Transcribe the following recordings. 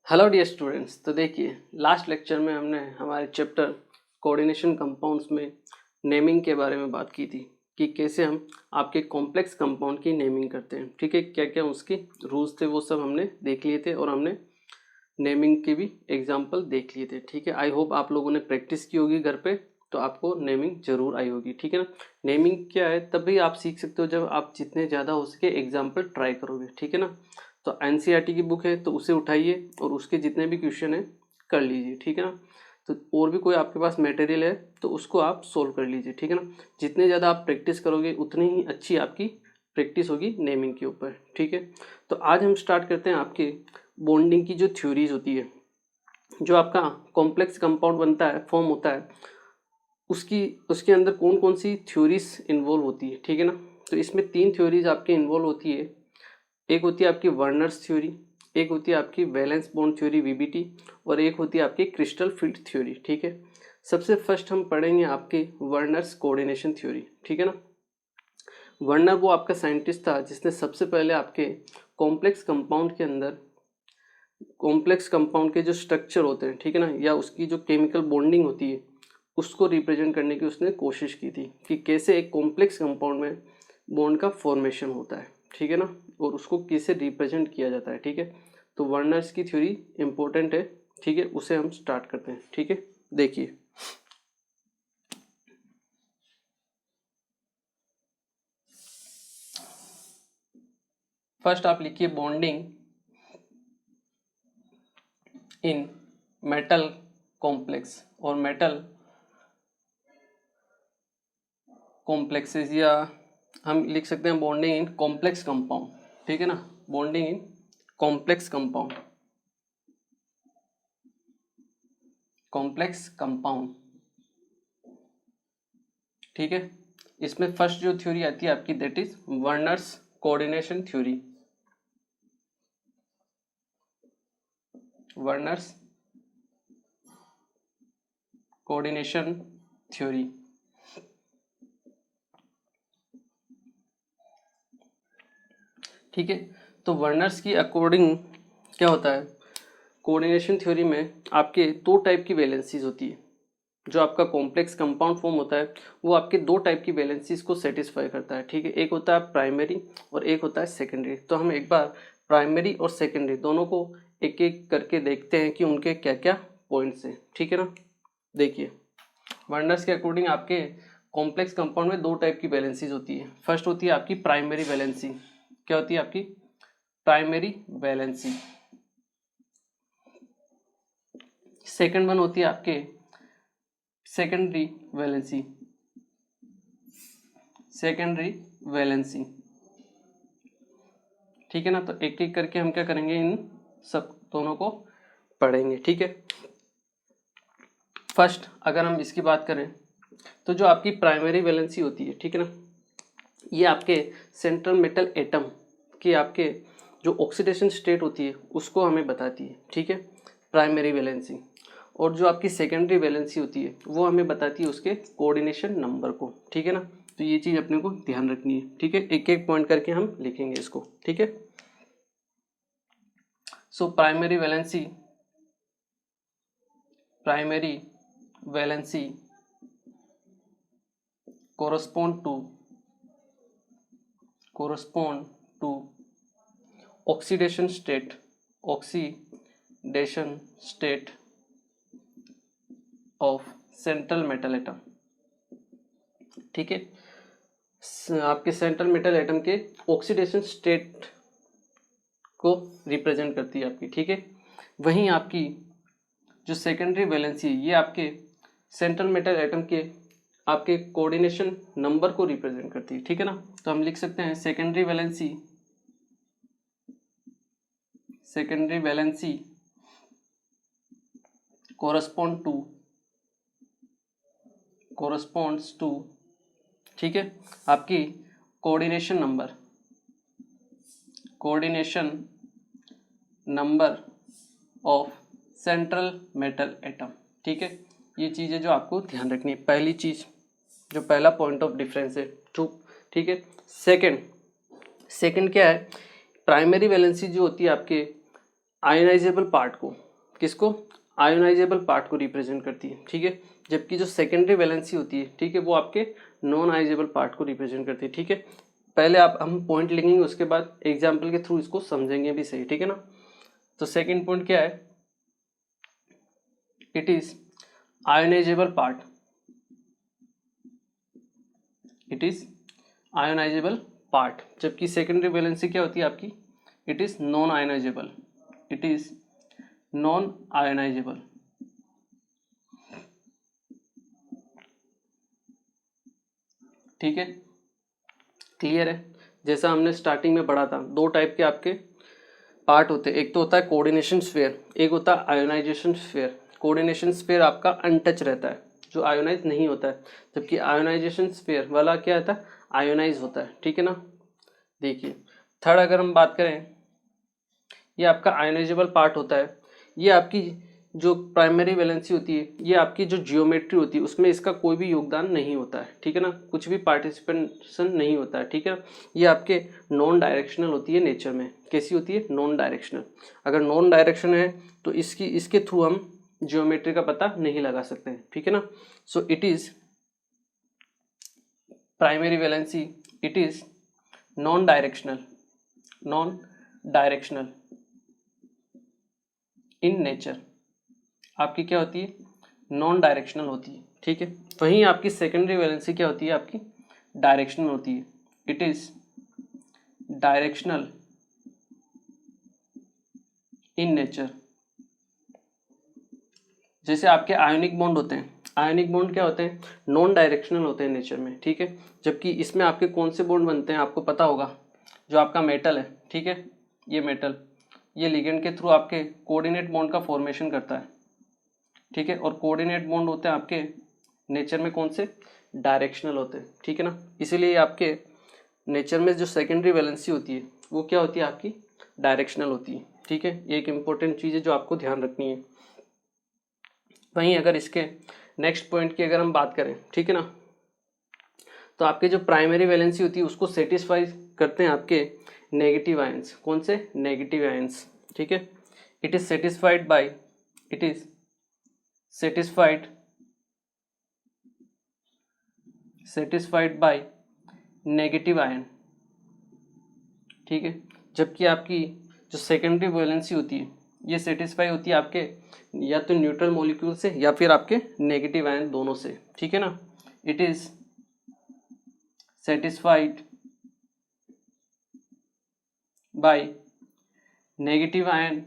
Hello dear students. तो देखिए, last lecture में हमने हमारे चैप्टर कोऑर्डिनेशन कंपाउंड्स में नेमिंग के बारे में बात की थी कि कैसे हम आपके कॉम्प्लेक्स कंपाउंड की नेमिंग करते हैं। ठीक है, क्या क्या उसके रूल्स थे वो सब हमने देख लिए थे और हमने नेमिंग के भी एग्जाम्पल देख लिए थे। ठीक है, आई होप आप लोगों ने प्रैक्टिस की होगी घर पे, तो आपको नेमिंग जरूर आई होगी। ठीक है ना। नेमिंग क्या है तभी आप सीख सकते हो जब आप जितने ज़्यादा हो सके एग्जाम्पल ट्राई करोगे। ठीक है ना। तो एनसीईआरटी की बुक है तो उसे उठाइए और उसके जितने भी क्वेश्चन है कर लीजिए। ठीक है ना। तो और भी कोई आपके पास मटेरियल है तो उसको आप सोल्व कर लीजिए। ठीक है ना। जितने ज़्यादा आप प्रैक्टिस करोगे उतनी ही अच्छी आपकी प्रैक्टिस होगी नेमिंग के ऊपर। ठीक है। तो आज हम स्टार्ट करते हैं आपके बॉन्डिंग की जो थ्योरीज होती है, जो आपका कॉम्प्लेक्स कंपाउंड बनता है, फॉर्म होता है, उसके अंदर कौन कौन सी थ्योरीज इन्वॉल्व होती है। ठीक है ना। तो इसमें 3 थ्योरीज आपके इन्वॉल्व होती है। एक होती है आपकी वर्नर्स थ्योरी, एक होती है आपकी वैलेंस बॉन्ड थ्योरी वीबीटी, और एक होती है आपकी क्रिस्टल फील्ड थ्योरी। ठीक है। सबसे फर्स्ट हम पढ़ेंगे आपके वर्नर्स कोऑर्डिनेशन थ्योरी। ठीक है ना। वर्नर वो आपका साइंटिस्ट था जिसने सबसे पहले आपके कॉम्प्लेक्स कंपाउंड के अंदर कॉम्प्लेक्स कंपाउंड के जो स्ट्रक्चर होते हैं, ठीक है ना, या उसकी जो केमिकल बॉन्डिंग होती है उसको रिप्रेजेंट करने की उसने कोशिश की थी कि कैसे एक कॉम्प्लेक्स कंपाउंड में बॉन्ड का फॉर्मेशन होता है। ठीक है ना। और उसको कैसे रिप्रेजेंट किया जाता है। ठीक है। तो वर्नर्स की थ्योरी इंपॉर्टेंट है। ठीक है, उसे हम स्टार्ट करते हैं। ठीक है, देखिए फर्स्ट आप लिखिए बॉन्डिंग इन मेटल कॉम्प्लेक्स और मेटल कॉम्प्लेक्सेस, या हम लिख सकते हैं बॉन्डिंग इन कॉम्प्लेक्स कंपाउंड। ठीक है ना। Bonding in complex compound, complex compound. ठीक है। इसमें फर्स्ट जो थ्योरी आती है आपकी that is Werner's coordination theory. Werner's coordination theory. ठीक है। तो वर्नर्स की अकॉर्डिंग क्या होता है, कोऑर्डिनेशन थ्योरी में आपके 2 टाइप की वैलेंसीज होती है। जो आपका कॉम्प्लेक्स कंपाउंड फॉर्म होता है वो आपके 2 टाइप की वैलेंसीज को सेटिस्फाई करता है। ठीक है। एक होता है प्राइमरी और एक होता है सेकेंडरी। तो हम एक बार प्राइमरी और सेकेंडरी दोनों को एक एक करके देखते हैं कि उनके क्या क्या पॉइंट्स हैं। ठीक है ना। देखिए, वर्नर्स के अकॉर्डिंग आपके कॉम्प्लेक्स कंपाउंड में 2 टाइप की वैलेंसीज होती है। फर्स्ट होती है आपकी प्राइमरी वैलेंसी। क्या होती है आपकी प्राइमरी वैलेंसी। सेकेंड वन होती है आपके सेकेंडरी वैलेंसी। Secondary valency. ठीक है ना। तो एक एक करके हम क्या करेंगे, इन सब दोनों को पढ़ेंगे। ठीक है। फर्स्ट अगर हम इसकी बात करें तो जो आपकी प्राइमरी वैलेंसी होती है, ठीक है ना, ये आपके सेंट्रल मेटल एटम की आपके जो ऑक्सीडेशन स्टेट होती है उसको हमें बताती है। ठीक है, प्राइमरी वैलेंसी। और जो आपकी सेकेंडरी वैलेंसी होती है वो हमें बताती है उसके कोऑर्डिनेशन नंबर को। ठीक है ना। तो ये चीज़ अपने को ध्यान रखनी है। ठीक है, एक एक पॉइंट करके हम लिखेंगे इसको। ठीक है। So primary valency correspond to oxidation state of central metal atom। ठीक है, आपके सेंट्रल मेटल एटम के ऑक्सीडेशन स्टेट को रिप्रेजेंट करती है आपकी। ठीक है। वहीं आपकी जो सेकेंडरी वैलेंसी ये आपके सेंट्रल मेटल एटम के आपके कोऑर्डिनेशन नंबर को रिप्रेजेंट करती है। ठीक है ना। तो हम लिख सकते हैं सेकेंडरी वैलेंसी corresponds to, ठीक है, आपकी coordination number of central metal atom. ठीक है, ये चीज़ें जो आपको ध्यान रखनी है। पहली चीज़ जो पहला पॉइंट ऑफ डिफरेंस है। ठीक है। सेकंड क्या है, प्राइमरी वैलेंसी जो होती है आपके आयोनाइजेबल पार्ट को, किसको, आयोनाइजेबल पार्ट को रिप्रेजेंट करती है, ठीक है। जबकि जो सेकेंडरी वैलेंसी होती है, ठीक है, वो आपके नॉन आयोनाइजेबल पार्ट को रिप्रेजेंट करती है, ठीक है। पहले हम पॉइंट लिखेंगे, उसके बाद एग्जाम्पल के थ्रू इसको समझेंगे भी सही, ठीक है ना। तो सेकेंड पॉइंट क्या है, it is ionisable part, it is ionisable part. जबकि सेकेंडरी वैलेंसी क्या होती है आपकी, it is non ionisable, it is non ionisable. ठीक है, क्लियर है। जैसा हमने स्टार्टिंग में पढ़ा था, दो टाइप के आपके पार्ट होते हैं, एक तो होता है कोऑर्डिनेशन स्फीयर, एक होता है आयोनाइजेशन स्फीयर। कोऑर्डिनेशन स्फीयर आपका अनटच रहता है, जो आयोनाइज नहीं होता है, जबकि आयोनाइजेशन स्फीयर वाला क्या होता है, आयोनाइज होता है, ठीक है ना। देखिए थर्ड अगर हम बात करें, ये आपका आयोनाइजेबल पार्ट होता है, ये आपकी जो प्राइमरी वैलेंसी होती है, ये आपकी जो जियोमेट्री होती है उसमें इसका कोई भी योगदान नहीं होता है, ठीक है ना, कुछ भी पार्टिसिपेशन नहीं होता है, ठीक है। ये आपके नॉन डायरेक्शनल होती है नेचर में, कैसी होती है, नॉन डायरेक्शनल। अगर नॉन डायरेक्शन है तो इसके थ्रू हम जियोमेट्री का पता नहीं लगा सकते हैं, ठीक है ना। So it is primary valency, it is non directional, non directional in nature. आपकी क्या होती है, नॉन डायरेक्शनल होती है, ठीक है। वहीं आपकी सेकेंडरी वैलेंसी क्या होती है, आपकी डायरेक्शनल होती है, it is directional in nature. जैसे आपके आयोनिक बॉन्ड होते हैं, आयोनिक बॉन्ड क्या होते हैं, नॉन डायरेक्शनल होते हैं नेचर में, ठीक है। जबकि इसमें आपके कौन से बॉन्ड बनते हैं आपको पता होगा, जो आपका मेटल है, ठीक है, ये मेटल, ये लिगेंड के थ्रू आपके कोऑर्डिनेट बॉन्ड का फॉर्मेशन करता है, ठीक है। और कोऑर्डिनेट बॉन्ड होते हैं आपके नेचर में कौन से, डायरेक्शनल होते हैं, ठीक है ना। इसीलिए आपके नेचर में जो सेकेंडरी वैलेंसी होती है वो क्या होती है, आपकी डायरेक्शनल होती है, ठीक है। ये एक इंपॉर्टेंट चीज़ है जो आपको ध्यान रखनी है। वहीं अगर इसके नेक्स्ट पॉइंट की अगर हम बात करें, ठीक है ना, तो आपके जो प्राइमरी वैलेंसी होती है उसको सेटिस्फाई करते हैं आपके नेगेटिव आयंस, कौन से, नेगेटिव आयंस, ठीक है। It is satisfied by, it is satisfied by negative ion, ठीक है। जबकि आपकी जो सेकेंडरी वैलेंसी होती है ये सेटिस्फाई होती है आपके या तो न्यूट्रल मॉलिक्यूल से या फिर आपके नेगेटिव आयन, दोनों से, ठीक है ना। It is satisfied by negative ion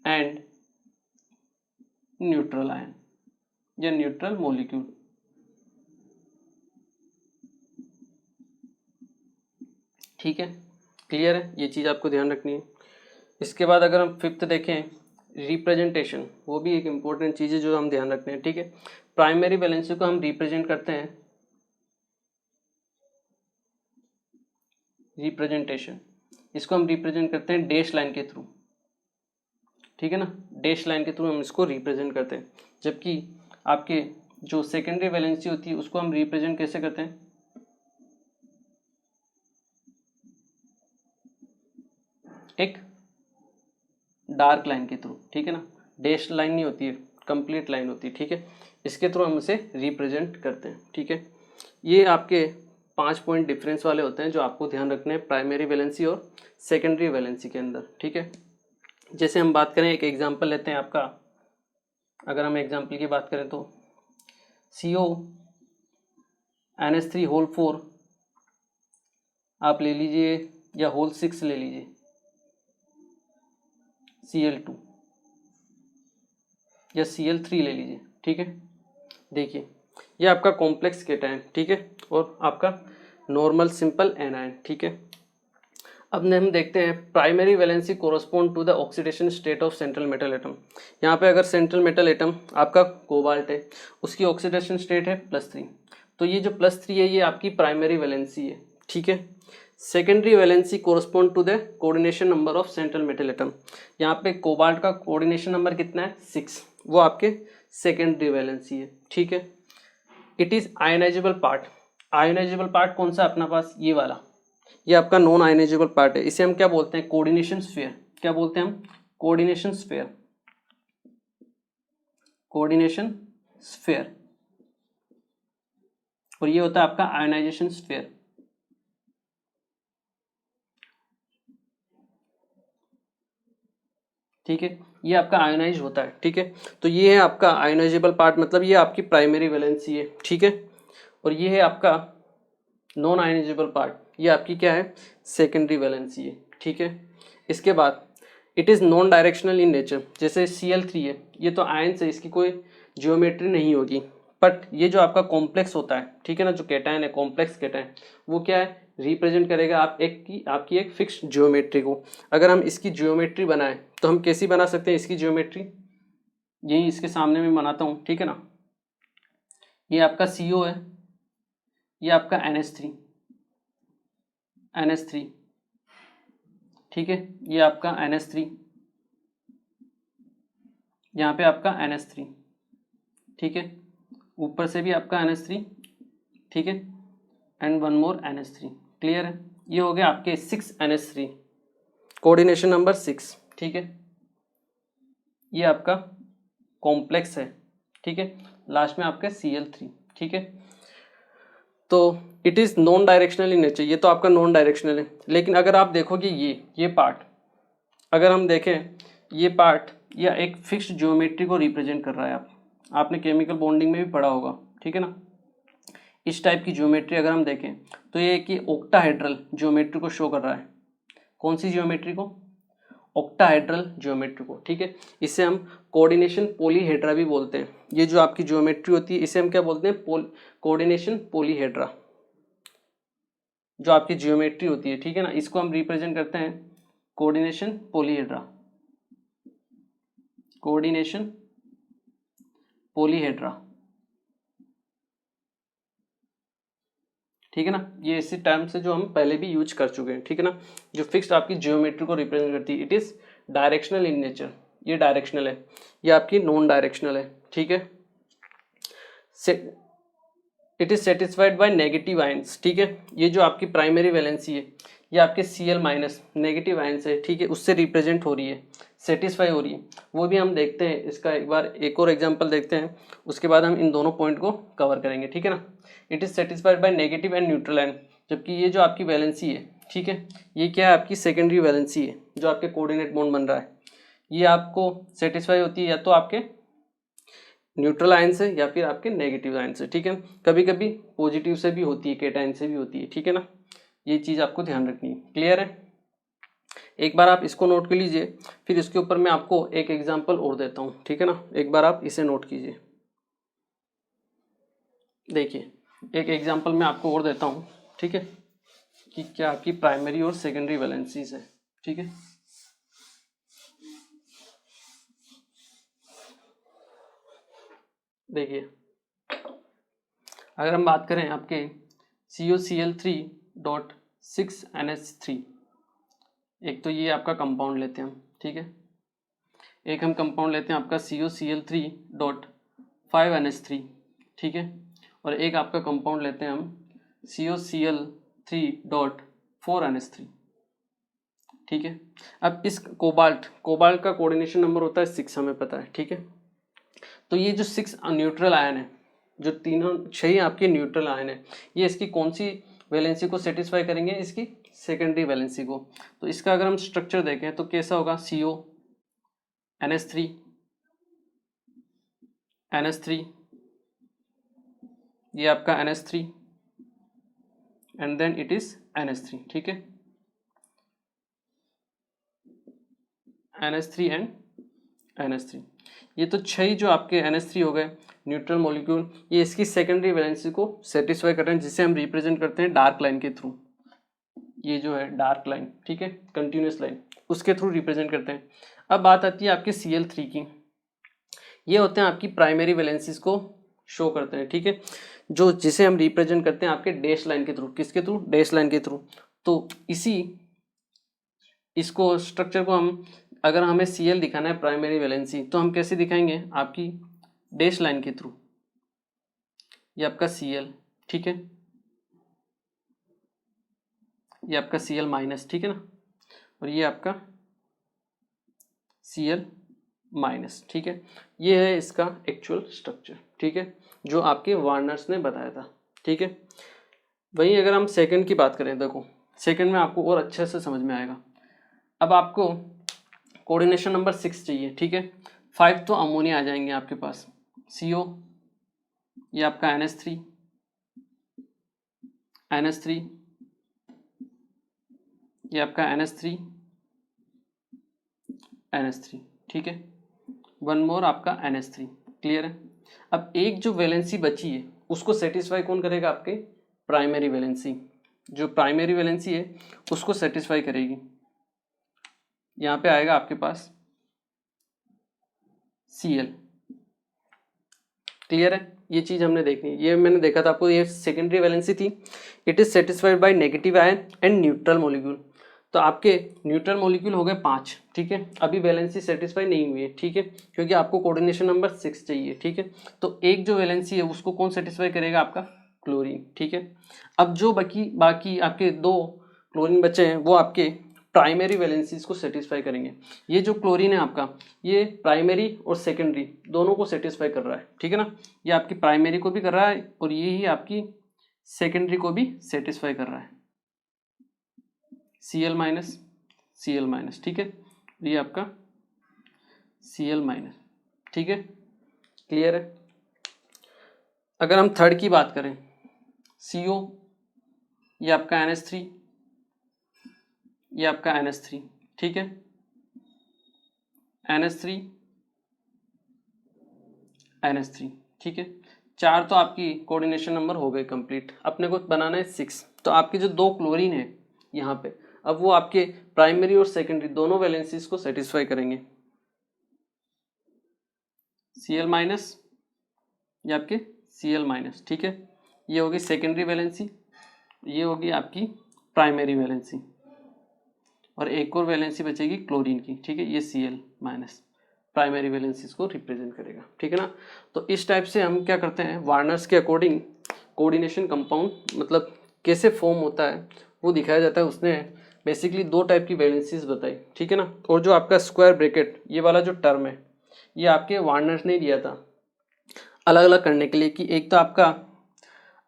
and neutral ion या न्यूट्रल मॉलिक्यूल, ठीक है, क्लियर है। ये चीज़ आपको ध्यान रखनी है। इसके बाद अगर हम फिफ्थ देखें, रिप्रेजेंटेशन, वो भी एक इम्पोर्टेंट चीज़ है जो हम ध्यान रखते हैं, ठीक है। प्राइमरी वैलेंसी को हम रिप्रेजेंट करते हैं, रिप्रेजेंटेशन, इसको हम रिप्रेजेंट करते हैं डैश लाइन के थ्रू, ठीक है ना, डैश लाइन के थ्रू हम इसको रिप्रेजेंट करते हैं। जबकि आपके जो सेकेंडरी वैलेंसी होती है उसको हम रिप्रेजेंट कैसे करते हैं, एक डार्क लाइन के थ्रू, ठीक है ना, डैश लाइन नहीं होती है, कंप्लीट लाइन होती है, ठीक है। इसके थ्रू हम इसे रिप्रेजेंट करते हैं, ठीक है। ये आपके 5 पॉइंट डिफरेंस वाले होते हैं जो आपको ध्यान रखने हैं प्राइमरी वैलेंसी और सेकेंडरी वैलेंसी के अंदर, ठीक है। जैसे हम बात करें, एक एग्जांपल लेते हैं आपका, अगर हम एग्जांपल की बात करें तो CO NH3 होल 4 आप ले लीजिए या होल 6 ले लीजिए, Cl2 या Cl3 ले लीजिए, ठीक है। देखिए ये आपका कॉम्प्लेक्स केटायन, ठीक है, और आपका नॉर्मल सिंपल एनायन, ठीक है। अब हम देखते हैं primary valency correspond to the oxidation state of central metal atom. यहाँ पे अगर सेंट्रल मेटल एटम आपका कोबाल्ट है, उसकी ऑक्सीडेशन स्टेट है +3, तो ये जो +3 है ये आपकी प्राइमरी वैलेंसी है, ठीक है। Secondary valency correspond to the coordination number of central metal atom. यहाँ पे कोबाल्ट का कोऑर्डिनेशन नंबर कितना है, 6, वो आपके सेकेंडरी वैलेंसी है, ठीक है। It is ionisable part, ionisable part कौन सा अपना पास, ये वाला, ये आपका नॉन आयोनाइजेबल पार्ट है, इसे हम क्या बोलते हैं, कोऑर्डिनेशन स्फीयर। क्या बोलते हैं हम, कोऑर्डिनेशन स्फीयर, कोऑर्डिनेशन स्फीयर, और ये होता है आपका आयोनाइजेशन स्फीयर। ठीक है, ये आपका आयोनाइज होता है। ठीक है, तो ये है आपका आयोनाइजेबल पार्ट, मतलब ये आपकी प्राइमरी वैलेंसी है। ठीक है, और ये है आपका नॉन आयोनाइजेबल पार्ट, ये आपकी क्या है, सेकेंडरी वैलेंसी है। ठीक है, इसके बाद it is non directional in nature, जैसे Cl3 है, ये तो आयन से, इसकी कोई जियोमेट्री नहीं होगी, बट ये जो आपका कॉम्प्लेक्स होता है, ठीक है ना, जो कैटायन है, कॉम्प्लेक्स कैटायन, वो क्या है, रिप्रेजेंट करेगा आपकी एक फिक्स जियोमेट्री को। अगर हम इसकी जियोमेट्री बनाएं तो हम कैसी बना सकते हैं इसकी जियोमेट्री, यही इसके सामने में बनाता हूँ। ठीक है ना, ये आपका CO है, ये आपका NH3, ठीक है, ये आपका NH3, यहाँ पे आपका NH3, ठीक है, ऊपर से भी आपका NH3, ठीक है, and one more NH3। Clear है, ये हो गया आपके 6 NH3, कोऑर्डिनेशन नंबर 6। ठीक है, ये आपका कॉम्प्लेक्स है। ठीक है, लास्ट में आपका Cl3। ठीक है, तो it is non directional in nature, ये तो आपका नॉन डायरेक्शनल है। लेकिन अगर आप देखोगे ये पार्ट, अगर हम देखें ये पार्ट, या एक फिक्स्ड ज्योमेट्री को रिप्रेजेंट कर रहा है। आपने केमिकल बॉन्डिंग में भी पढ़ा होगा। ठीक है ना, इस टाइप की ज्योमेट्री अगर हम देखें तो ये कि ऑक्टाहेड्रल ज्योमेट्री को शो कर रहा है। कौन सी ज्योमेट्री को, ऑक्टाहेड्रल ज्योमेट्री को। ठीक है, इसे हम कोऑर्डिनेशन पॉलीहेड्रा भी बोलते हैं। ये जो आपकी ज्योमेट्री होती है इसे हम क्या बोलते हैं, कोऑर्डिनेशन पॉलीहेड्रा, जो आपकी ज्योमेट्री होती है। ठीक है ना, इसको हम रिप्रेजेंट करते हैं कोऑर्डिनेशन पॉलीहेड्रा, कोऑर्डिनेशन पॉलीहेड्रा। ठीक है ना, ये इसी टर्म से जो हम पहले भी यूज कर चुके हैं। ठीक है ना, जो फिक्स्ड आपकी ज्योमेट्री को रिप्रेजेंट करती है, it is directional in nature, ये डायरेक्शनल है, ये आपकी नॉन डायरेक्शनल है। ठीक है, it is satisfied by negative ions. ठीक है, ये जो आपकी प्राइमरी वैलेंसी है, ये आपके Cl माइनस नेगेटिव आयंस है। ठीक है, उससे रिप्रेजेंट हो रही है, सेटिस्फाई हो रही है। वो भी हम देखते हैं, इसका एक बार एक और एग्जांपल देखते हैं, उसके बाद हम इन दोनों पॉइंट को कवर करेंगे। ठीक है ना, it is satisfied by negative and neutral ion, जबकि ये जो आपकी वैलेंसी है, ठीक है, ये क्या है, आपकी सेकेंडरी वैलेंसी है, जो आपके कोऑर्डिनेट बॉन्ड बन रहा है, ये आपको सेटिस्फाई होती है या तो आपके न्यूट्रल आयन से या फिर आपके नेगेटिव आयन से। ठीक है, कभी कभी पॉजिटिव से भी होती है, कैटायन से भी होती है। ठीक है ना, ये चीज़ आपको ध्यान रखनी है। क्लियर है, एक बार आप इसको नोट कर लीजिए, फिर इसके ऊपर मैं आपको एक एग्जांपल और देता हूँ। ठीक है ना, एक बार आप इसे नोट कीजिए। देखिए, एक एग्जांपल मैं आपको और देता हूँ, ठीक है, कि क्या आपकी प्राइमरी और सेकेंडरी वैलेंसीज है। ठीक है, देखिए, अगर हम बात करें आपके COCl3.6NH3, एक तो ये आपका कंपाउंड लेते हैं हम। ठीक है, एक हम कंपाउंड लेते हैं आपका COCl3.5NH3, ठीक है, और एक आपका कंपाउंड लेते हैं हम COCl3.4NH3। ठीक है, अब इस कोबाल्ट का कोऑर्डिनेशन नंबर होता है 6, हमें पता है। ठीक है, तो ये जो 6 न्यूट्रल आयन है, जो तीनों 6 आपके न्यूट्रल आयन है, ये इसकी कौन सी वैलेंसी को सेटिस्फाई करेंगे, इसकी सेकेंडरी वैलेंसी को। तो इसका अगर हम स्ट्रक्चर देखें तो कैसा होगा, CO NH3 NH3, ये आपका NH3 and then it is NH3। ठीक है, NH3 एंड NH3, ये तो 6 जो आपके NH3 हो गए न्यूट्रल मॉलिक्यूल, ये इसकी सेकेंडरी वैलेंसी को सेटिस्फाई कर रहे हैं, जिसे हम रिप्रेजेंट करते हैं डार्क लाइन के थ्रू। ये जो है डार्क लाइन, ठीक है, कंटिन्यूस लाइन, उसके थ्रू रिप्रेजेंट करते हैं। अब बात आती है आपके Cl3 की, ये होते हैं आपकी प्राइमरी वैलेंसीज को शो करते हैं। ठीक है, जो जिसे हम रिप्रेजेंट करते हैं आपके डैश लाइन के थ्रू, किसके थ्रू, डैश लाइन के थ्रू। तो इसको स्ट्रक्चर को हम, अगर हमें Cl दिखाना है प्राइमरी वैलेंसी, तो हम कैसे दिखाएंगे, आपकी डैश लाइन के थ्रू। ये आपका Cl, ठीक है, ये आपका Cl माइनस, ठीक है ना, और ये आपका Cl माइनस, ठीक है। ये है इसका एक्चुअल स्ट्रक्चर, ठीक है, जो आपके वार्नर्स ने बताया था, ठीक है। वहीं अगर हम सेकंड की बात करें, देखो सेकंड में आपको और अच्छे से समझ में आएगा। अब आपको कोऑर्डिनेशन नंबर 6 चाहिए, ठीक है। 5 तो अमोनिया आ जाएंगे आपके पास, CO, ये आपका NH3, ये आपका NH3, ठीक है। वन मोर आपका NH3, क्लियर है। अब एक जो वैलेंसी बची है उसको सेटिस्फाई कौन करेगा, आपके प्राइमरी वैलेंसी, जो प्राइमरी वैलेंसी है उसको सेटिस्फाई करेगी। यहाँ पे आएगा आपके पास Cl, क्लियर है। ये चीज हमने देखनी है, ये मैंने देखा था आपको, ये सेकेंडरी वैलेंसी थी। It is satisfied by negative ion and neutral molecule. तो आपके न्यूट्रल मॉलिक्यूल हो गए 5, ठीक है। अभी वैलेंसी सेटिस्फाई नहीं हुई है, ठीक है, क्योंकि आपको कोऑर्डिनेशन नंबर 6 चाहिए, ठीक है। तो एक जो वैलेंसी है उसको कौन सेटिस्फाई करेगा, आपका क्लोरीन, ठीक है। अब जो बाकी आपके 2 क्लोरीन बचे हैं वो आपके प्राइमरी वैलेंसीज को सेटिस्फाई करेंगे। ये जो क्लोरीन है आपका, ये प्राइमरी और सेकेंडरी दोनों को सेटिस्फाई कर रहा है, ठीक है ना। ये आपकी प्राइमरी को भी कर रहा है और ये ही आपकी सेकेंडरी को भी सेटिस्फाई कर रहा है, Cl माइनस, ठीक है। ये आपका Cl माइनस, ठीक है, क्लियर है। अगर हम थर्ड की बात करें, CO, ये आपका NH3, ये आपका NH3, ठीक है। NH3, ठीक है। 4 तो आपकी कोऑर्डिनेशन नंबर हो गए कंप्लीट। अपने को बनाना है 6। तो आपके जो 2 क्लोरीन है यहाँ पे, अब वो आपके प्राइमरी और सेकेंडरी दोनों वैलेंसीज को सेटिस्फाई करेंगे। Cl माइनस, ये आपके Cl माइनस, ठीक है। ये होगी सेकेंडरी वैलेंसी, ये होगी आपकी प्राइमरी वैलेंसी, और एक और वैलेंसी बचेगी क्लोरीन की, ठीक है। ये Cl माइनस प्राइमरी वैलेंसीज को रिप्रेजेंट करेगा, ठीक है ना। तो इस टाइप से हम क्या करते हैं, वार्नर्स के अकॉर्डिंग कोऑर्डिनेशन कंपाउंड मतलब कैसे फॉर्म होता है वो दिखाया जाता है। उसने बेसिकली 2 टाइप की वैलेंसीज बताई, ठीक है ना। और जो आपका स्क्वायर ब्रैकेट ये वाला जो टर्म है, ये आपके वार्नर्स ने दिया था अलग अलग करने के लिए, कि एक तो आपका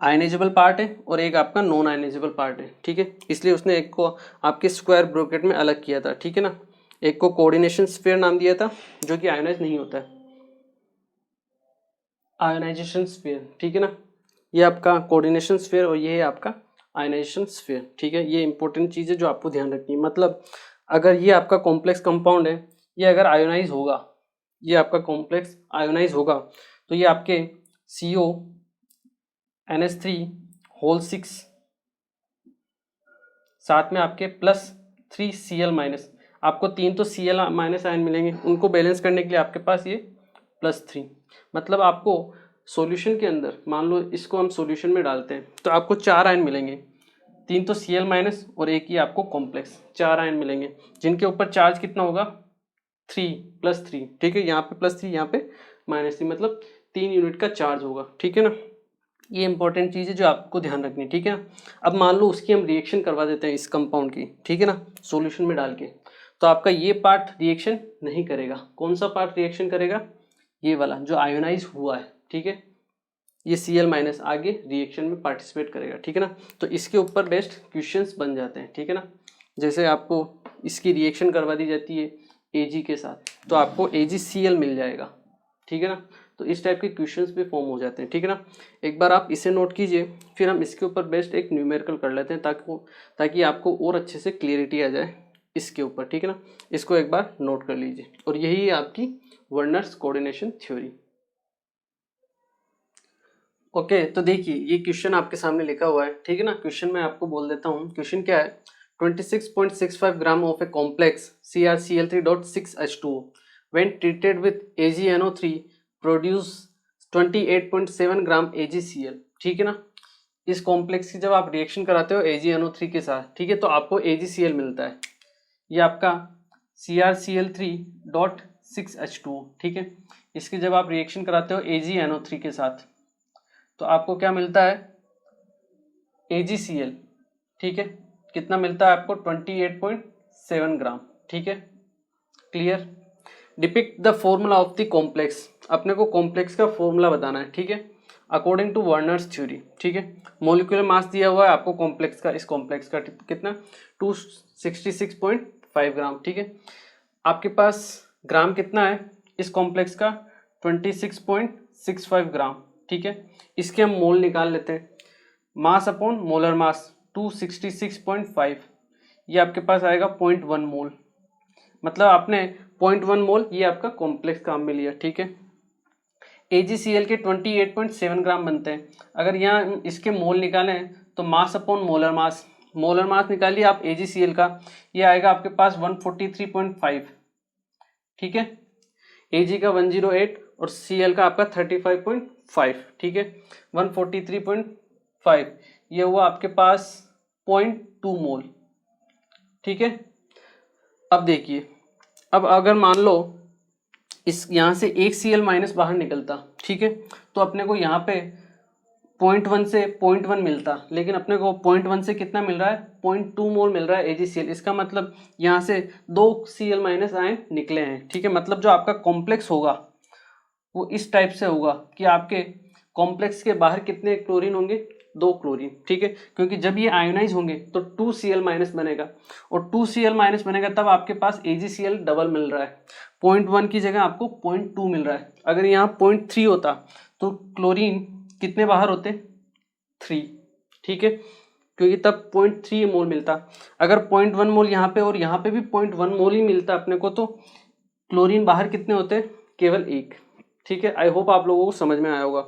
आयनाइजेबल पार्ट है और एक आपका नॉन आयनाइजेबल पार्ट है, ठीक है। इसलिए उसने एक को आपके स्क्वायर ब्रैकेट में अलग किया था, ठीक है ना। एक को कोऑर्डिनेशन स्फीयर नाम दिया था, जो कि आयोनाइज नहीं होता है, आयोनाइजेशन स्फीयर, ठीक है ना। ये आपका कोऑर्डिनेशन स्फीयर और ये है आपका आयोनाइजेशन स्फीयर, ठीक है। ये इंपॉर्टेंट चीज़ है जो आपको ध्यान रखनी है। मतलब अगर ये आपका कॉम्प्लेक्स कंपाउंड है, ये अगर आयोनाइज होगा, ये आपका कॉम्प्लेक्स आयोनाइज होगा, तो ये आपके CO NH3 होल 6 साथ में आपके +3 Cl माइनस, आपको 3 तो Cl माइनस आयन मिलेंगे, उनको बैलेंस करने के लिए आपके पास ये +3। मतलब आपको सॉल्यूशन के अंदर, मान लो इसको हम सॉल्यूशन में डालते हैं तो आपको 4 आयन मिलेंगे, 3 तो Cl माइनस और एक ही आपको कॉम्प्लेक्स, 4 आयन मिलेंगे, जिनके ऊपर चार्ज कितना होगा 3 +3, ठीक है। यहाँ पे +3, यहाँ पे -3, मतलब 3 यूनिट का चार्ज होगा, ठीक है ना। ये इंपॉर्टेंट चीज़ है जो आपको ध्यान रखनी है, ठीक है ना। अब मान लो उसकी हम रिएक्शन करवा देते हैं इस कंपाउंड की, ठीक है ना, सॉल्यूशन में डाल के, तो आपका ये पार्ट रिएक्शन नहीं करेगा। कौन सा पार्ट रिएक्शन करेगा, ये वाला जो आयोनाइज हुआ है, ठीक है। ये Cl माइनस आगे रिएक्शन में पार्टिसिपेट करेगा, ठीक है ना। तो इसके ऊपर बेस्ट क्वेश्चंस बन जाते हैं, ठीक है ना। जैसे आपको इसकी रिएक्शन करवा दी जाती है Ag के साथ, तो आपको AgCl मिल जाएगा, ठीक है ना। तो इस टाइप के क्वेश्चंस भी फॉर्म हो जाते हैं, ठीक है ना। एक बार आप इसे नोट कीजिए, फिर हम इसके ऊपर बेस्ट एक न्यूमेरिकल कर लेते हैं, ताकि आपको और अच्छे से क्लियरिटी आ जाए इसके ऊपर, ठीक है ना। इसको एक बार नोट कर लीजिए, और यही है आपकी वर्नर्स कोऑर्डिनेशन थ्योरी। ओके, तो देखिए ये क्वेश्चन आपके सामने लिखा हुआ है, ठीक है ना। क्वेश्चन मैं आपको बोल देता हूँ, क्वेश्चन क्या है। 26.65 gram of a complex CrCl3.6H2O when treated with AgNO3 produce 28.7 gram AgCl, ठीक है ना। इस कॉम्प्लेक्स की जब आप रिएक्शन कराते हो AgNO3 के साथ, ठीक है, तो आपको AgCl मिलता है। ये आपका CrCl3.6H2O, ठीक है। इसकी जब आप रिएक्शन कराते हो AgNO3 के साथ, तो आपको क्या मिलता है AgCl, ठीक है। कितना मिलता है आपको 28.7 ग्राम, ठीक है, clear. Depict the formula of the complex, अपने को कॉम्प्लेक्स का फॉर्मूला बताना है, ठीक है, अकॉर्डिंग टू वर्नर्स थ्योरी, ठीक है। मोलिकुलर मास दिया हुआ है आपको कॉम्प्लेक्स का, इस कॉम्प्लेक्स का कितना 266.5 ग्राम, ठीक है। आपके पास ग्राम कितना है इस कॉम्प्लेक्स का 26.65 ग्राम, ठीक है। इसके हम मोल निकाल लेते हैं, मास अपॉन मोलर मास 266.5, ये आपके पास आएगा 0.1 मोल, मतलब आपने 0.1 मोल ये आपका कॉम्प्लेक्स काम में लिया, ठीक है। AgCl के 28.7 ग्राम बनते हैं। अगर यहाँ इसके मोल निकालें तो मास अपॉन मोलर मास निकालिए आप AgCl का, ये आएगा आपके पास 143.5, ठीक है। Ag का 108 और Cl का आपका 35.5, ठीक है। 143.5 ये हुआ आपके पास 0.2 मोल, ठीक है। अब देखिए, अब अगर मान लो इस यहाँ से एक Cl माइनस बाहर निकलता, ठीक है, तो अपने को यहाँ पे 0.1 से 0.1 मिलता, लेकिन अपने को 0.1 से कितना मिल रहा है 0.2 मोल मिल रहा है AgCl। इसका मतलब यहाँ से 2 Cl माइनस आयन निकले हैं, ठीक है। मतलब जो आपका कॉम्प्लेक्स होगा वो इस टाइप से होगा कि आपके कॉम्प्लेक्स के बाहर कितने क्लोरीन होंगे 2 क्लोरीन, ठीक है, क्योंकि जब ये आयोनाइज होंगे तो 2 Cl माइनस बनेगा, और 2 Cl माइनस बनेगा तब आपके पास AgCl डबल मिल रहा है, 0.1 की जगह आपको 0.2 मिल रहा है। अगर यहाँ 0.3 होता तो क्लोरीन कितने बाहर होते 3, ठीक है, क्योंकि तब 0.3 मोल मिलता। अगर 0.1 मोल यहाँ पे और यहाँ पे भी 0.1 मोल ही मिलता अपने को, तो क्लोरीन बाहर कितने होते केवल 1, ठीक है। आई होप आप लोगों को समझ में आया होगा।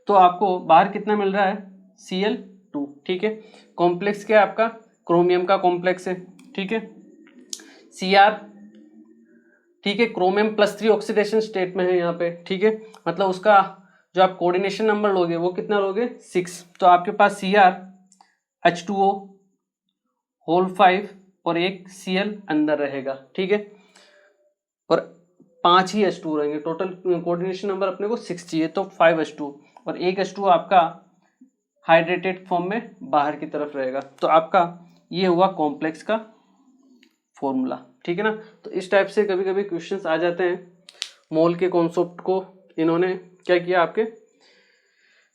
तो आपको बाहर कितना मिल रहा है Cl2, ठीक है। कॉम्प्लेक्स क्या है आपका क्रोमियम का कॉम्प्लेक्स है, ठीक है, Cr, ठीक है, क्रोमियम +3 ऑक्सीडेशन स्टेट में है यहाँ पे, ठीक है। मतलब उसका जो आप कोऑर्डिनेशन नंबर लोगे वो कितना लोगे 6, तो आपके पास Cr H2O होल 5 और एक Cl अंदर रहेगा, ठीक है, और 5 ही H2O रहेंगे। टोटल कोऑर्डिनेशन नंबर अपने को 6 चाहिए, तो 5 H2O और एक H2O आपका हाइड्रेटेड फॉर्म में बाहर की तरफ रहेगा। तो आपका ये हुआ कॉम्प्लेक्स का फॉर्मूला, ठीक है ना। तो इस टाइप से कभी कभी क्वेश्चंस आ जाते हैं। मोल के कॉन्सेप्ट को इन्होंने क्या किया आपके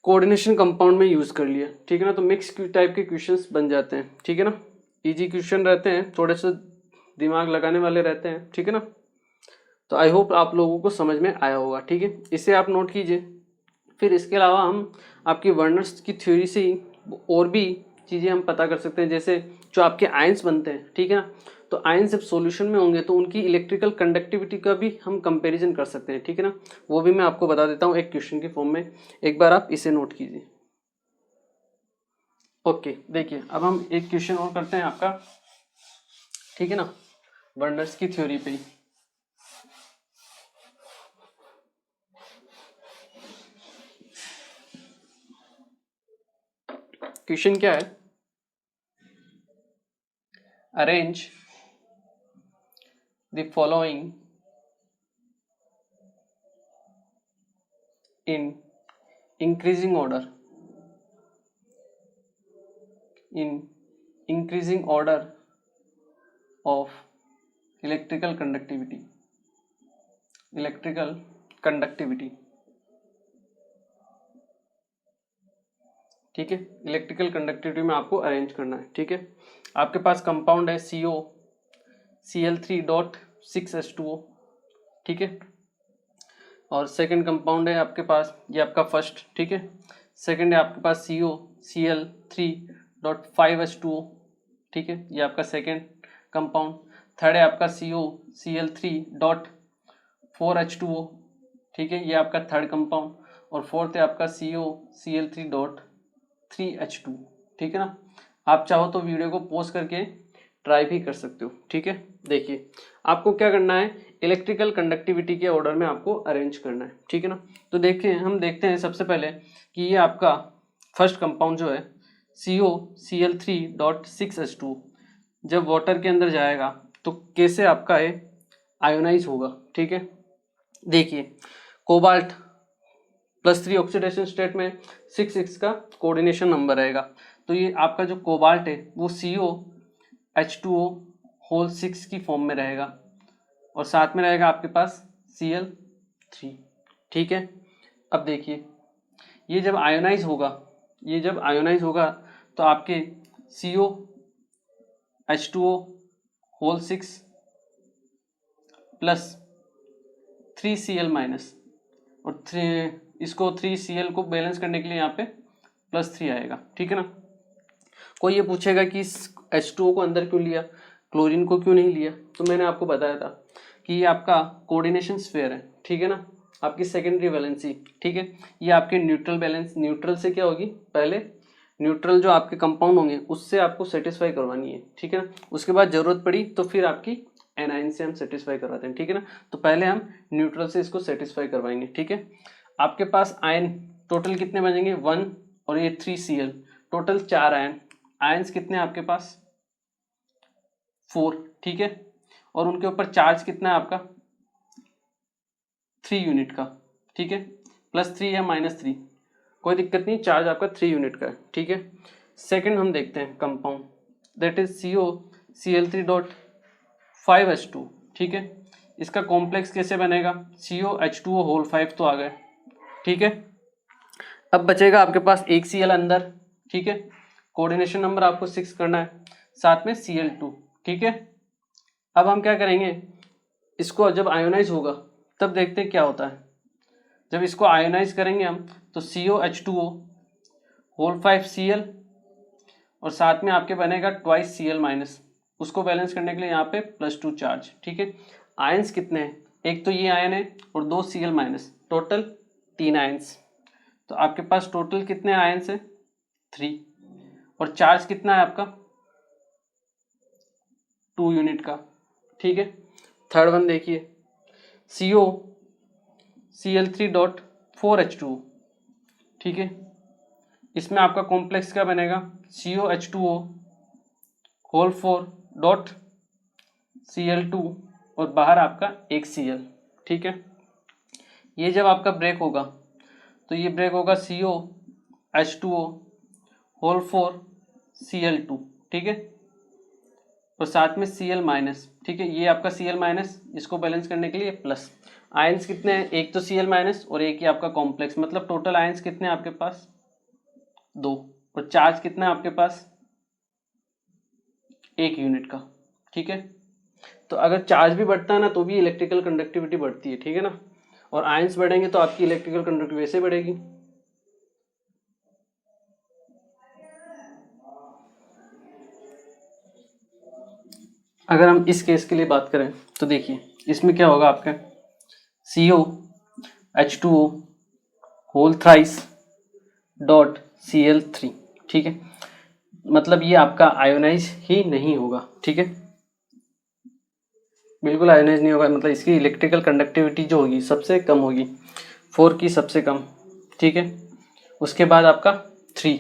कोऑर्डिनेशन कंपाउंड में यूज कर लिया, ठीक है ना। तो मिक्स टाइप के क्वेश्चंस बन जाते हैं, ठीक है ना। इजी क्वेश्चन रहते हैं, थोड़े से दिमाग लगाने वाले रहते हैं, ठीक है ना। तो आई होप आप लोगों को समझ में आया होगा, ठीक है, इसे आप नोट कीजिए। फिर इसके अलावा हम आपकी वर्नर्स की थ्योरी से ही और भी चीज़ें हम पता कर सकते हैं, जैसे जो आपके आयंस बनते हैं, ठीक है ना। तो आयंस जब सॉल्यूशन में होंगे तो उनकी इलेक्ट्रिकल कंडक्टिविटी का भी हम कंपैरिजन कर सकते हैं, ठीक है ना। वो भी मैं आपको बता देता हूँ एक क्वेश्चन के फॉर्म में, एक बार आप इसे नोट कीजिए। ओके, देखिए अब हम एक क्वेश्चन और करते हैं आपका, ठीक है ना, वर्नर्स की थ्योरी पे ही। क्वेश्चन क्या है, arrange the following in increasing order of electrical conductivity, ठीक है। इलेक्ट्रिकल कंडक्टिविटी में आपको अरेंज करना है, ठीक है। आपके पास कंपाउंड है COCl3.6H2O, ठीक है, और सेकंड कंपाउंड है आपके पास, ये आपका फर्स्ट, ठीक है। सेकंड है आपके पास COCl3.5H2O, ठीक है, ये आपका सेकंड कंपाउंड। थर्ड है आपका COCl3.4H2O, ठीक है, ये आपका थर्ड कंपाउंड। और फोर्थ है आपका COCl3.3H2, ठीक है ना। आप चाहो तो वीडियो को पॉज करके ट्राई भी कर सकते हो, ठीक है। देखिए आपको क्या करना है, इलेक्ट्रिकल कंडक्टिविटी के ऑर्डर में आपको अरेंज करना है, ठीक है ना। तो देखिए हम देखते हैं सबसे पहले कि ये आपका फर्स्ट कंपाउंड जो है COCl3.6H2 जब वाटर के अंदर जाएगा तो कैसे आपका ये आयोनाइज होगा, ठीक है। देखिए कोबाल्ट +3 ऑक्सीडेशन स्टेट में 6 का कोऑर्डिनेशन नंबर रहेगा, तो ये आपका जो कोबाल्ट है वो COH2O होल 6 की फॉर्म में रहेगा, और साथ में रहेगा आपके पास Cl3, ठीक है। अब देखिए ये जब आयोनाइज होगा तो आपके COH2O whole 6 plus 3Cl minus, और इसको 3Cl को बैलेंस करने के लिए यहाँ पे +3 आएगा, ठीक है ना। कोई ये पूछेगा कि इस H2O को अंदर क्यों लिया, क्लोरीन को क्यों नहीं लिया, तो मैंने आपको बताया था कि ये आपका कोऑर्डिनेशन स्फीयर है, ठीक है ना, आपकी सेकेंडरी वैलेंसी, ठीक है। ये आपके न्यूट्रल बैलेंस, न्यूट्रल से क्या होगी, पहले न्यूट्रल जो आपके कंपाउंड होंगे उससे आपको सेटिस्फाई करवानी है, ठीक है ना। उसके बाद जरूरत पड़ी तो फिर आपकी एनाइन से हम सेटिस्फाई करवाते हैं, ठीक है ना। तो पहले हम न्यूट्रल से इसको सेटिस्फाई करवाएंगे, ठीक है। आपके पास आयन टोटल कितने बनेंगे, 1 और ये 3Cl, टोटल 4 आयन। आयन्स कितने हैं आपके पास, 4, ठीक है। और उनके ऊपर चार्ज कितना है आपका, 3 यूनिट का, ठीक है। +3 या -3 कोई दिक्कत नहीं, चार्ज आपका 3 यूनिट का है, ठीक है। सेकंड हम देखते हैं कंपाउंड, दैट इज COCl3.5H2, ठीक है। इसका कॉम्प्लेक्स कैसे बनेगा, COH2O होल 5 तो आ गए, ठीक है। अब बचेगा आपके पास एक Cl अंदर, ठीक है। कोऑर्डिनेशन नंबर आपको 6 करना है, साथ में Cl2, ठीक है। अब हम क्या करेंगे, इसको जब आयोनाइज होगा तब देखते हैं क्या होता है। जब इसको आयोनाइज करेंगे हम तो COH2O होल 5 Cl और साथ में आपके बनेगा 2 Cl माइनस, उसको बैलेंस करने के लिए यहाँ पे +2 चार्ज, ठीक है। आयंस कितने हैं, एक तो ये आयन है और 2 Cl माइनस, टोटल 3 आयंस। तो आपके पास टोटल कितने आयंस है, 3, और चार्ज कितना है आपका, 2 यूनिट का, ठीक है। थर्ड वन देखिए, COCl3.4H2O, ठीक है। इसमें आपका कॉम्प्लेक्स क्या बनेगा, COH2O होल 4.Cl2 और बाहर आपका एक Cl, ठीक है। ये जब आपका ब्रेक होगा तो ये ब्रेक होगा COH2O होल 4Cl2, ठीक है, और साथ में Cl माइनस, ठीक है। ये आपका Cl माइनस, इसको बैलेंस करने के लिए प्लस। आयंस कितने हैं, एक तो Cl माइनस और एक ही आपका कॉम्प्लेक्स, मतलब टोटल आयंस कितने हैं आपके पास, 2, और चार्ज कितना है आपके पास, 1 यूनिट का, ठीक है। तो अगर चार्ज भी बढ़ता है ना तो भी इलेक्ट्रिकल कंडक्टिविटी बढ़ती है, ठीक है ना। और आयंस बढ़ेंगे तो आपकी इलेक्ट्रिकल कंडक्टिविटी वैसे बढ़ेगी। अगर हम इस केस के लिए बात करें तो देखिए इसमें क्या होगा, आपका COH2O whole thrice dot Cl3, ठीक है। मतलब ये आपका आयोनाइज ही नहीं होगा, ठीक है, बिल्कुल आयोनाइज नहीं होगा, मतलब इसकी इलेक्ट्रिकल कंडक्टिविटी जो होगी सबसे कम होगी, 4 की सबसे कम, ठीक है। उसके बाद आपका 3,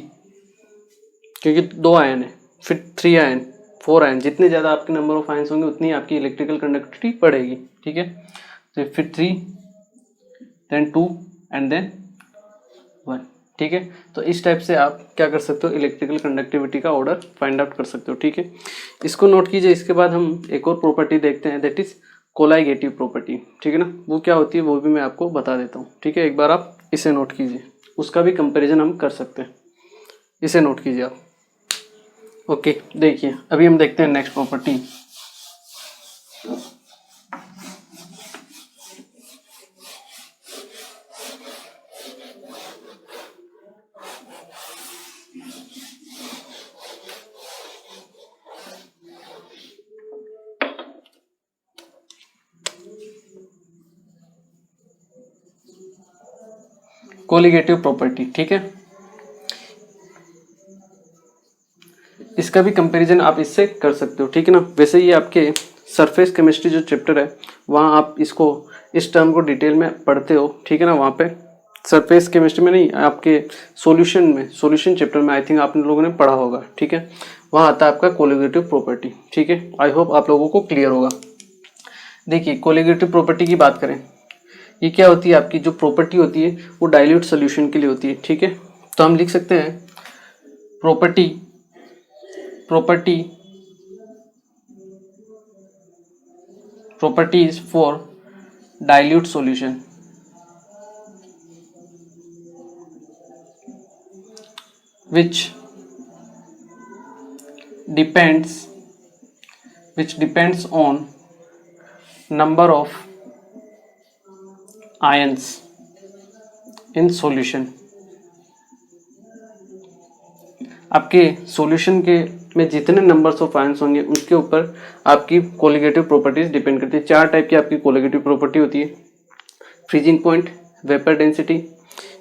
क्योंकि 2 आयन है, फिर 3 आयन, 4 आयन, जितने ज़्यादा आपके नंबर ऑफ आयन्स होंगे उतनी आपकी इलेक्ट्रिकल कंडक्टिविटी बढ़ेगी, ठीक है। तो फिर 3 देन 2 एंड देन 1, ठीक है। तो इस टाइप से आप क्या कर सकते हो, इलेक्ट्रिकल कंडक्टिविटी का ऑर्डर फाइंड आउट कर सकते हो, ठीक है। इसको नोट कीजिए। इसके बाद हम एक और प्रॉपर्टी देखते हैं, दैट इज कोलाइगेटिव प्रॉपर्टी, ठीक है ना। वो क्या होती है वो भी मैं आपको बता देता हूँ, ठीक है। एक बार आप इसे नोट कीजिए, उसका भी कंपेरिजन हम कर सकते हैं, इसे नोट कीजिए आप। ओके, देखिए अभी हम देखते हैं नेक्स्ट प्रॉपर्टी। कोलिगेटिव प्रॉपर्टी, ठीक है। इसका भी कंपैरिजन आप इससे कर सकते हो, ठीक है ना। वैसे ये आपके सरफेस केमिस्ट्री जो चैप्टर है वहाँ आप इसको, इस टर्म को डिटेल में पढ़ते हो, ठीक है ना। वहाँ पे सरफेस केमिस्ट्री में नहीं, आपके सॉल्यूशन में, सॉल्यूशन चैप्टर में आई थिंक आप लोगों ने पढ़ा होगा, ठीक है। वहाँ आता है आपका कोलिगेटिव प्रॉपर्टी, ठीक है। आई होप आप लोगों को क्लियर होगा। देखिए कोलिगेटिव प्रॉपर्टी की बात करें, ये क्या होती है, आपकी जो प्रॉपर्टी होती है वो डाइल्यूट सोल्यूशन के लिए होती है, ठीक है। तो हम लिख सकते हैं property properties for dilute solution which depends on number of ions in solution। आपके सॉल्यूशन के में जितने नंबर्स ऑफ आयंस होंगे उसके ऊपर आपकी कोलिगेटिव प्रॉपर्टीज डिपेंड करती है। 4 टाइप की आपकी कोलिगेटिव प्रॉपर्टी होती है, फ्रीजिंग पॉइंट, वेपर डेंसिटी,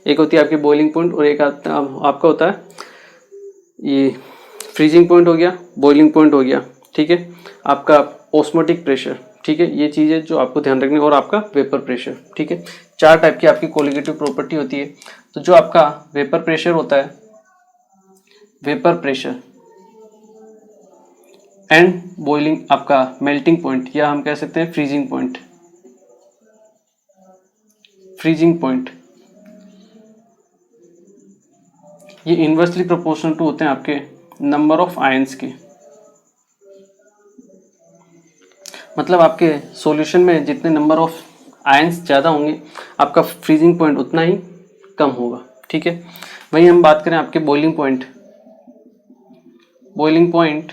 एक होती है आपकी बॉइलिंग पॉइंट, और एक आपका होता है ये फ्रीजिंग पॉइंट हो गया, बॉइलिंग पॉइंट हो गया, ठीक है, आपका ऑस्मोटिक प्रेशर, ठीक है, ये चीज़ें जो आपको ध्यान रखनी है, और आपका वेपर प्रेशर, ठीक है। 4 टाइप की आपकी कोलिगेटिव प्रॉपर्टी होती है। तो जो आपका वेपर प्रेशर होता है, वेपर प्रेशर एंड बॉइलिंग आपका मेल्टिंग पॉइंट, या हम कह सकते हैं फ्रीजिंग पॉइंट, फ्रीजिंग पॉइंट, ये इन्वर्सली प्रोपोर्शनल टू होते हैं आपके नंबर ऑफ आयंस के। मतलब आपके सॉल्यूशन में जितने नंबर ऑफ आयंस ज़्यादा होंगे आपका फ्रीजिंग पॉइंट उतना ही कम होगा, ठीक है। वहीं हम बात करें आपके boiling point, boiling point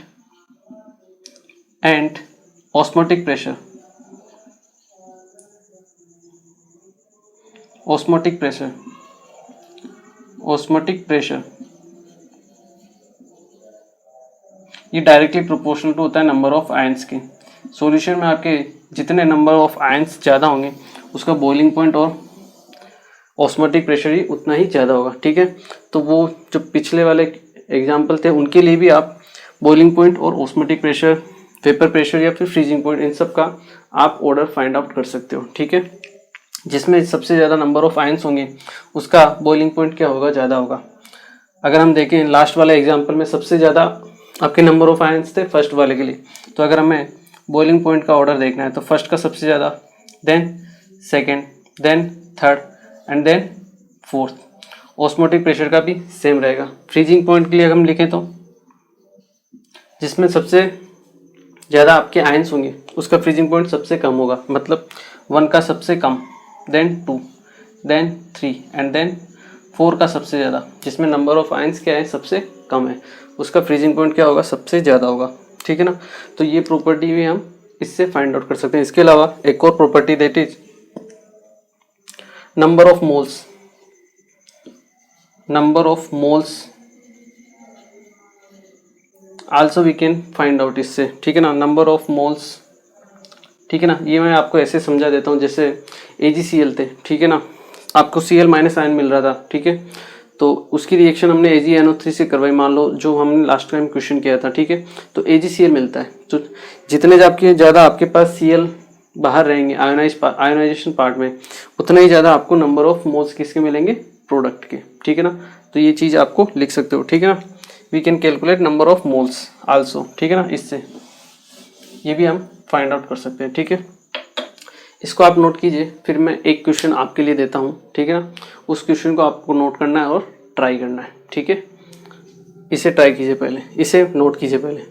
and osmotic pressure, osmotic pressure, osmotic pressure ये डायरेक्टली प्रोपोर्शनल टू होता है नंबर ऑफ आयंस के। सॉल्यूशन में आपके जितने नंबर ऑफ आयंस ज़्यादा होंगे उसका बॉइलिंग पॉइंट और ऑस्मोटिक प्रेशर ही उतना ही ज़्यादा होगा, ठीक है। तो वो जो पिछले वाले एग्जाम्पल थे उनके लिए भी आप बॉइलिंग पॉइंट और ऑस्मोटिक प्रेशर, वेपर प्रेशर या फिर फ्रीजिंग पॉइंट, इन सब का आप ऑर्डर फाइंड आउट कर सकते हो, ठीक है। जिसमें सबसे ज़्यादा नंबर ऑफ आयंस होंगे उसका बॉइलिंग पॉइंट क्या होगा, ज़्यादा होगा। अगर हम देखें लास्ट वाले एग्जाम्पल में सबसे ज़्यादा आपके नंबर ऑफ आयंस थे फर्स्ट वाले के लिए, तो अगर हमें बॉइलिंग पॉइंट का ऑर्डर देखना है तो फर्स्ट का सबसे ज़्यादा, then second, then third and then fourth. Osmotic pressure का भी सेम रहेगा। फ्रीजिंग पॉइंट के लिए अगर हम लिखें तो जिसमें सबसे ज़्यादा आपके आयंस होंगे उसका फ्रीजिंग पॉइंट सबसे कम होगा, मतलब 1 का सबसे कम, देन 2, देन 3 एंड देन 4 का सबसे ज़्यादा, जिसमें नंबर ऑफ आयंस क्या है सबसे कम है, उसका फ्रीजिंग पॉइंट क्या होगा, सबसे ज़्यादा होगा, ठीक है ना। तो ये प्रॉपर्टी भी हम इससे फाइंड आउट कर सकते हैं। इसके अलावा एक और property that is number of moles, number of moles also we can find out इससे, ठीक है ना, नंबर ऑफ मोल्स, ठीक है ना। ये मैं आपको ऐसे समझा देता हूँ, जैसे AgCl थे, ठीक है ना, आपको Cl माइनस आयन मिल रहा था, ठीक है, तो उसकी रिएक्शन हमने AgNO3 से करवाई, मान लो जो हमने लास्ट टाइम क्वेश्चन किया था, ठीक है, तो AgCl मिलता है। तो जितने ज़्यादा आपके पास Cl बाहर रहेंगे आयोनाइजेशन पार्ट में, उतना ही ज़्यादा आपको नंबर ऑफ मोल्स किसके मिलेंगे, प्रोडक्ट के, ठीक है ना। तो ये चीज़ आपको लिख सकते हो, ठीक है ना। We can calculate number of moles also, ठीक है ना, इससे ये भी हम फाइंड आउट कर सकते हैं, ठीक है। इसको आप नोट कीजिए, फिर मैं एक क्वेश्चन आपके लिए देता हूँ, ठीक है ना, उस क्वेश्चन को आपको नोट करना है और ट्राई करना है, ठीक है। इसे ट्राई कीजिए पहले, इसे नोट कीजिए पहले,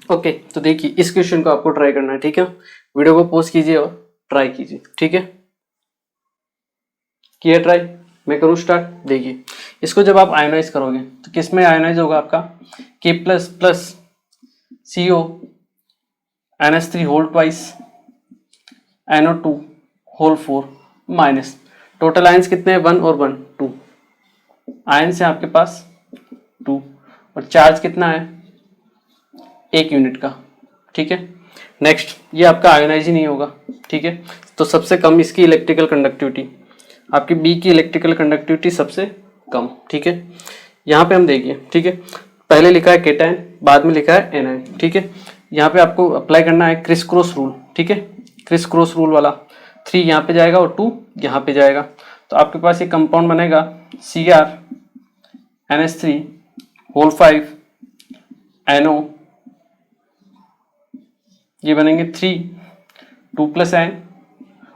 ओके। तो देखिए इस क्वेश्चन को आपको ट्राई करना है, ठीक है। वीडियो को पॉज कीजिए और ट्राई कीजिए, ठीक है। किया ट्राई, मैं करूँ स्टार्ट। देखिए इसको जब आप आयोनाइज करोगे तो किस में आयोनाइज होगा आपका, K plus plus CO NH3 whole twice NO2 whole 4 minus, total ions कितने हैं, 1 और 1 2 आयंस है आपके पास 2, और चार्ज कितना है 1 यूनिट का, ठीक है। नेक्स्ट ये आपका आयोनाइज ही नहीं होगा, ठीक है, तो सबसे कम इसकी इलेक्ट्रिकल कंडक्टिविटी, आपकी B की इलेक्ट्रिकल कंडक्टिविटी सबसे कम, ठीक है। यहाँ पे हम देखिए, ठीक है, पहले लिखा है केटायन, बाद में लिखा है एनायन, ठीक है। यहाँ पे आपको अप्लाई करना है क्रिस क्रॉस रूल, ठीक है, क्रिस क्रॉस रूल वाला, 3 यहाँ पे जाएगा और 2 यहाँ पे जाएगा, तो आपके पास ये कंपाउंड बनेगा Cr NH3 होल 5 NO, ये बनेंगे 3 2 प्लस N,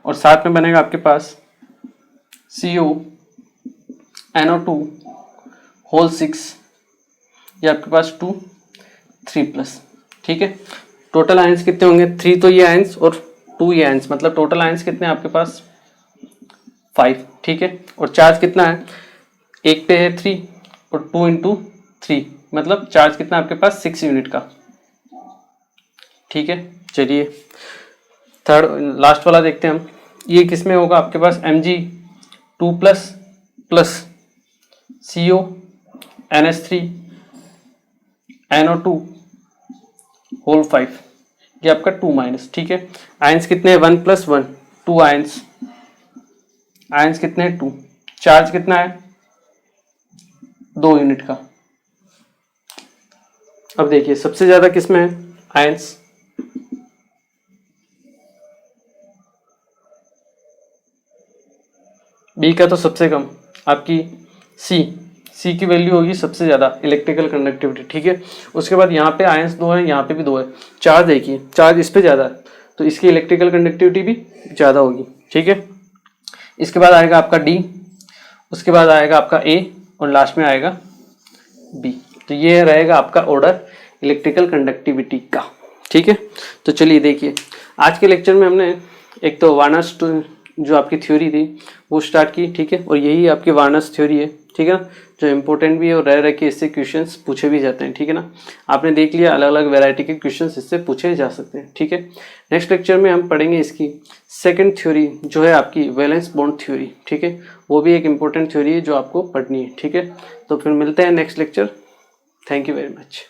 और साथ में बनेगा आपके पास CO NO2 होल 6, ये आपके पास 2 3 प्लस, ठीक है। टोटल आयंस कितने होंगे, 3 तो ये आयंस और 2 ही आयंस, मतलब टोटल आयंस कितने हैं आपके पास 5, ठीक है। और चार्ज कितना है, एक पे है 3 और 2 इंटू 3 मतलब चार्ज कितना आपके पास 6 यूनिट का, ठीक है। चलिए थर्ड लास्ट वाला देखते हैं हम, ये किस में होगा आपके पास Mg2 plus plus CO NH3 NO2 whole 5, ये आपका 2 माइनस, ठीक है। आयंस कितने हैं 1 प्लस 1 2 आयंस, आयंस कितने हैं 2, चार्ज कितना है 2 यूनिट का। अब देखिए सबसे ज्यादा किसमें है आयंस, बी का तो सबसे कम, आपकी सी की वैल्यू होगी सबसे ज़्यादा इलेक्ट्रिकल कंडक्टिविटी, ठीक है। उसके बाद यहाँ पे आयंस 2 है, यहाँ पे भी 2 है, चार्ज देखिए चार्ज इस पे ज़्यादा है तो इसकी इलेक्ट्रिकल कंडक्टिविटी भी ज़्यादा होगी, ठीक है। इसके बाद आएगा आपका डी, उसके बाद आएगा आपका ए और लास्ट में आएगा बी। तो ये रहेगा आपका ऑर्डर इलेक्ट्रिकल कंडक्टिविटी का, ठीक है। तो चलिए देखिए आज के लेक्चर में हमने एक तो वार्नर्स जो आपकी थ्योरी थी वो स्टार्ट की, ठीक है। और यही आपकी वार्नर्स थ्योरी है, ठीक है ना, जो इंपॉर्टेंट भी है और रह के इससे क्वेश्चंस पूछे भी जाते हैं, ठीक है ना। आपने देख लिया अलग अलग वैरायटी के क्वेश्चंस इससे पूछे जा सकते हैं, ठीक है। नेक्स्ट लेक्चर में हम पढ़ेंगे इसकी सेकंड थ्योरी जो है आपकी वैलेंस बॉन्ड थ्योरी, ठीक है। वो भी एक इंपॉर्टेंट थ्योरी है जो आपको पढ़नी है, ठीक है। तो फिर मिलते हैं next lecture, thank you very much.